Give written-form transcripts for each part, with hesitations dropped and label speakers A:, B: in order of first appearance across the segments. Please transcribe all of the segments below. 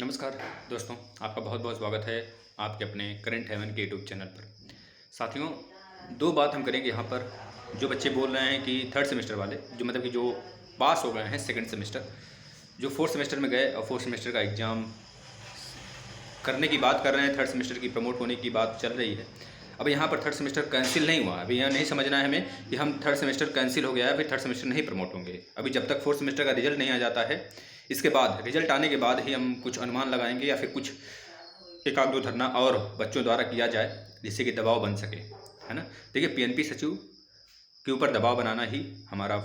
A: नमस्कार दोस्तों, आपका बहुत बहुत स्वागत है आपके अपने करंट हेवन के यूट्यूब चैनल पर। साथियों, दो बात हम करेंगे यहाँ पर। जो बच्चे बोल रहे हैं कि थर्ड सेमेस्टर वाले, जो मतलब कि जो पास हो गए हैं सेकंड सेमेस्टर, जो फोर्थ सेमेस्टर में गए और फोर्थ सेमेस्टर का एग्ज़ाम करने की बात कर रहे हैं, थर्ड सेमेस्टर की प्रमोट होने की बात चल रही है। अब यहाँ पर थर्ड सेमेस्टर कैंसिल नहीं हुआ। अभी यह नहीं समझना है हमें कि हम थर्ड सेमेस्टर कैंसिल हो गया है, फिर थर्ड सेमेस्टर नहीं प्रमोट होंगे। अभी जब तक फोर्थ सेमेस्टर का रिजल्ट नहीं आ जाता है, इसके बाद रिजल्ट आने के बाद ही हम कुछ अनुमान लगाएंगे या फिर कुछ एक आध दो धरना और बच्चों द्वारा किया जाए जिससे कि दबाव बन सके, है ना। देखिए, पीएनपी सचिव के ऊपर दबाव बनाना ही हमारा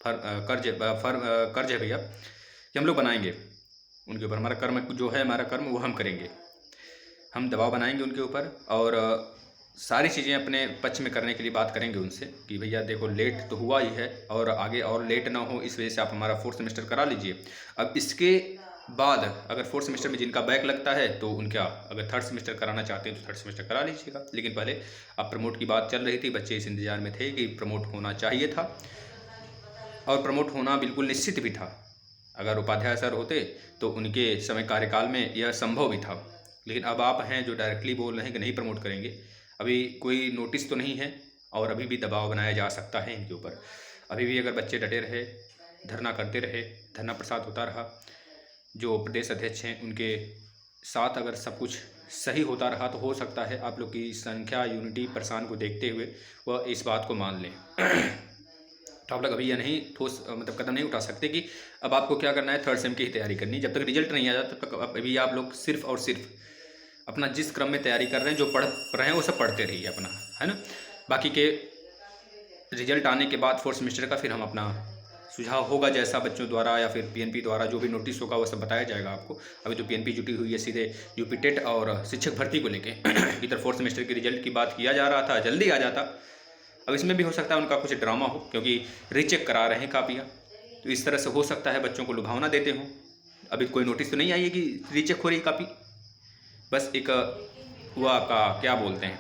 A: कर्ज है भैया, कि हम लोग बनाएंगे उनके ऊपर। हमारा कर्म जो है, हमारा कर्म वो हम करेंगे। हम दबाव बनाएंगे उनके ऊपर और सारी चीज़ें अपने पक्ष में करने के लिए बात करेंगे उनसे कि भैया देखो, लेट तो हुआ ही है और आगे और लेट ना हो, इस वजह से आप हमारा फोर्थ सेमेस्टर करा लीजिए। अब इसके बाद अगर फोर्थ सेमेस्टर में जिनका बैक लगता है तो उनका, अगर थर्ड सेमेस्टर कराना चाहते हैं तो थर्ड सेमेस्टर करा लीजिएगा। लेकिन पहले अब प्रमोट की बात चल रही थी, बच्चे इस इंतजार में थे कि प्रमोट होना चाहिए था और प्रमोट होना बिल्कुल निश्चित भी था। अगर उपाध्याय सर होते तो उनके समय कार्यकाल में यह संभव भी था। लेकिन अब आप हैं जो डायरेक्टली बोल रहे हैं कि नहीं प्रमोट करेंगे। अभी कोई नोटिस तो नहीं है और अभी भी दबाव बनाया जा सकता है इनके ऊपर। अभी भी अगर बच्चे डटे रहे, धरना करते रहे, धरना प्रसाद होता रहा, जो प्रदेश अध्यक्ष हैं उनके साथ अगर सब कुछ सही होता रहा, तो हो सकता है आप लोग की संख्या, यूनिटी, परेशान को देखते हुए वह इस बात को मान लें। तो आप लोग अभी यह नहीं ठोस मतलब कदम नहीं उठा सकते कि अब आपको क्या करना है, थर्ड सेम की ही तैयारी करनी। जब तक रिजल्ट नहीं आ जाता तब तक अभी आप लोग सिर्फ और सिर्फ अपना जिस क्रम में तैयारी कर रहे हैं, जो पढ़ रहे हैं वो सब पढ़ते रहिए अपना, है ना। बाकी के रिजल्ट आने के बाद फोर्थ सेमेस्टर का फिर हम अपना सुझाव होगा जैसा बच्चों द्वारा या फिर पीएनपी द्वारा जो भी नोटिस होगा वो सब बताया जाएगा आपको। अभी तो पीएनपी जुटी हुई है सीधे यूपी टेट और शिक्षक भर्ती को लेके। इधर फोर्थ सेमेस्टर के रिजल्ट की बात किया जा रहा था, जल्दी आ जाता। अब इसमें भी हो सकता है उनका कुछ ड्रामा हो, क्योंकि रीचेक करा रहे हैं कापियाँ, तो इस तरह से हो सकता है बच्चों को लुभावना देते हों। अभी कोई नोटिस तो नहीं आई है कि रीचेक हो रही कापी, बस एक वो आपका क्या बोलते हैं,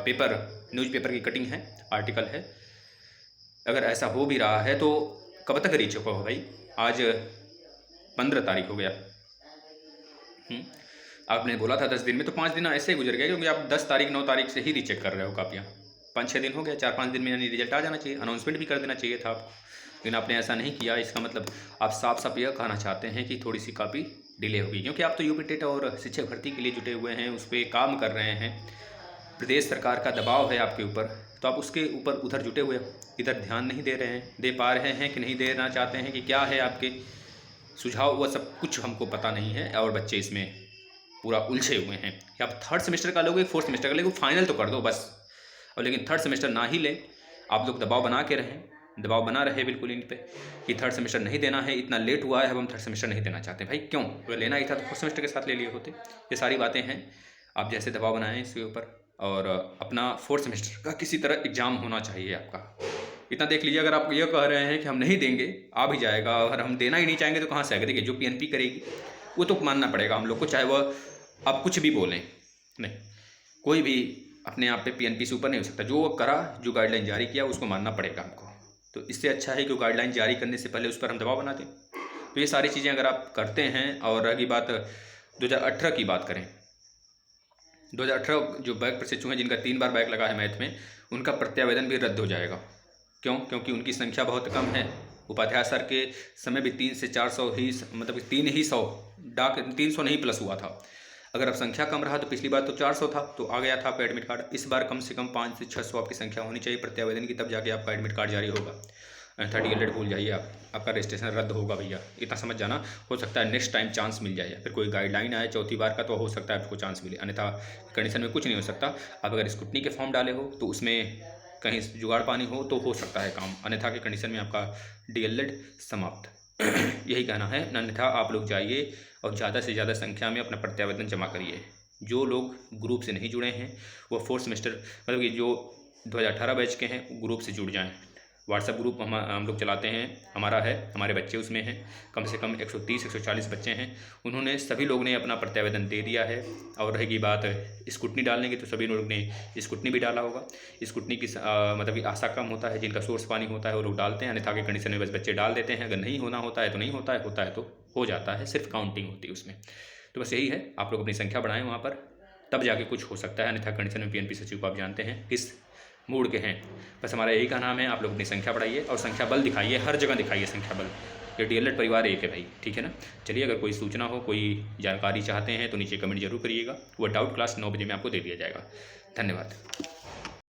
A: पेपर, न्यूज़पेपर की कटिंग है, आर्टिकल है। अगर ऐसा हो भी रहा है तो कब तक रीचेक होगा भाई? आज 15 तारीख हो गया। आपने बोला था 10 दिन में, तो 5 दिन ऐसे ही गुजर गए, क्योंकि आप 10 तारीख 9 तारीख से ही रीचेक कर रहे हो कापियाँ। 5-6 दिन हो गया, 4-5 दिन में यानी रिजल्ट आ जाना चाहिए, अनाउंसमेंट भी कर देना चाहिए था आपको। लेकिन आपने ऐसा नहीं किया। इसका मतलब आप साफ साफ यह कहना चाहते हैं कि थोड़ी सी कापी डिले होगी, क्योंकि आप तो यूपी टेट और शिक्षक भर्ती के लिए जुटे हुए हैं, उस पर काम कर रहे हैं, प्रदेश सरकार का दबाव है आपके ऊपर, तो आप उसके ऊपर उधर जुटे हुए हो, इधर ध्यान नहीं दे रहे हैं। दे पा रहे हैं कि नहीं देना चाहते हैं, कि क्या है आपके सुझाव, वह सब कुछ हमको पता नहीं है। और बच्चे इसमें पूरा उलझे हुए हैं कि आप थर्ड सेमेस्टर का लोगे, फोर्थ सेमेस्टर का लोगे, फाइनल तो कर दो बस। और लेकिन थर्ड सेमेस्टर ना ही लें, आप लोग दबाव बना के रहें, दबाव बना रहे बिल्कुल इन पे कि थर्ड सेमेस्टर नहीं देना है, इतना लेट हुआ है, अब हम थर्ड सेमेस्टर नहीं देना चाहते। भाई क्यों? अगर लेना ही था तो फोर्थ सेमेस्टर के साथ ले लिए होते। ये सारी बातें हैं, आप जैसे दबाव बनाएं इसके ऊपर। और अपना फोर्थ सेमेस्टर का किसी तरह एग्ज़ाम होना चाहिए आपका, इतना देख लीजिए। अगर आप ये कह रहे हैं कि हम नहीं देंगे, आ भी जाएगा, अगर हम देना ही नहीं चाहेंगे तो कहाँ से आएगा? देखिए, जो पीएनपी करेगी वो तो मानना पड़ेगा हम लोग को, चाहे वह आप कुछ भी बोलें। नहीं, कोई भी अपने आप पे पीएनपी से ऊपर नहीं हो सकता। जो वो करा, जो गाइडलाइन जारी किया, उसको मानना पड़ेगा हमको। तो इससे अच्छा है कि गाइडलाइन जारी करने से पहले उस पर हम दबाव बना दें। तो ये सारी चीज़ें अगर आप करते हैं। और रही बात 2018 की बात करें, 2018 जो बैक प्रशिक्षु हैं जिनका 3 बार बैक लगा है मैथ में, उनका प्रत्यावेदन भी रद्द हो जाएगा। क्यों? क्योंकि उनकी संख्या बहुत कम है। उपाध्याय सर के समय भी 3 से 400 ही, मतलब 300 डाक 300 नहीं प्लस हुआ था। अगर अब संख्या कम रहा तो पिछली बार तो 400 था, तो आ गया था आपका एडमिट कार्ड। इस बार कम से कम 5 से 600 आपकी संख्या होनी चाहिए प्रत्यावेदन की, तब जाके आपका एडमिट कार्ड जारी होगा। 30 भूल जाइए आप, आपका रजिस्ट्रेशन रद्द होगा भैया, इतना समझ जाना। हो सकता है नेक्स्ट टाइम चांस मिल जाए, फिर कोई गाइडलाइन आए चौथी बार का, तो हो सकता है आपको चांस मिले, अन्यथा कंडीशन में कुछ नहीं हो सकता। आप अगर स्कूटनी के फॉर्म डाले हो तो उसमें कहीं जुगाड़ पानी हो तो हो सकता है काम, अन्यथा के कंडीशन में आपका डीएलएड समाप्त। यही कहना है। अन्यथा आप लोग जाइए और ज़्यादा से ज़्यादा संख्या में अपना प्रत्यावेदन जमा करिए। जो लोग ग्रुप से नहीं जुड़े हैं वो फोर्थ सेमेस्टर, मतलब कि जो 2018 बैच के हैं, ग्रुप से जुड़ जाएं। व्हाट्सएप ग्रुप हम लोग चलाते हैं, हमारा है, हमारे बच्चे उसमें हैं, कम से कम 130-140 बच्चे हैं। उन्होंने सभी लोग ने अपना प्रत्यावेदन दे दिया है। और रहेगी बात स्कूटनी डालने की, तो सभी लोग ने स्कूटनी भी डाला होगा। स्कूटनी की मतलब कि आशा कम होता है, जिनका सोर्स पानी होता है वो लोग डालते हैं, अन्यथा के कंडीशन में बस बच्चे डाल देते हैं। अगर नहीं होना होता है तो नहीं होता है, होता है तो हो जाता है, सिर्फ काउंटिंग होती है उसमें। तो बस यही है, आप लोग अपनी संख्या बढ़ाएं वहाँ पर, तब जाके कुछ हो सकता है, अन्यथा कंडीशन में पीएनपी सचिव को आप जानते हैं किस मूड के हैं। बस हमारा यही कहना है, आप लोग अपनी संख्या बढ़ाइए और संख्या बल दिखाइए, हर जगह दिखाइए संख्या बल। ये डीएलएड परिवार एक है भाई, ठीक है ना। चलिए, अगर कोई सूचना हो, कोई जानकारी चाहते हैं तो नीचे कमेंट जरूर करिएगा, वो डाउट क्लास 9 बजे में आपको दे दिया जाएगा। धन्यवाद।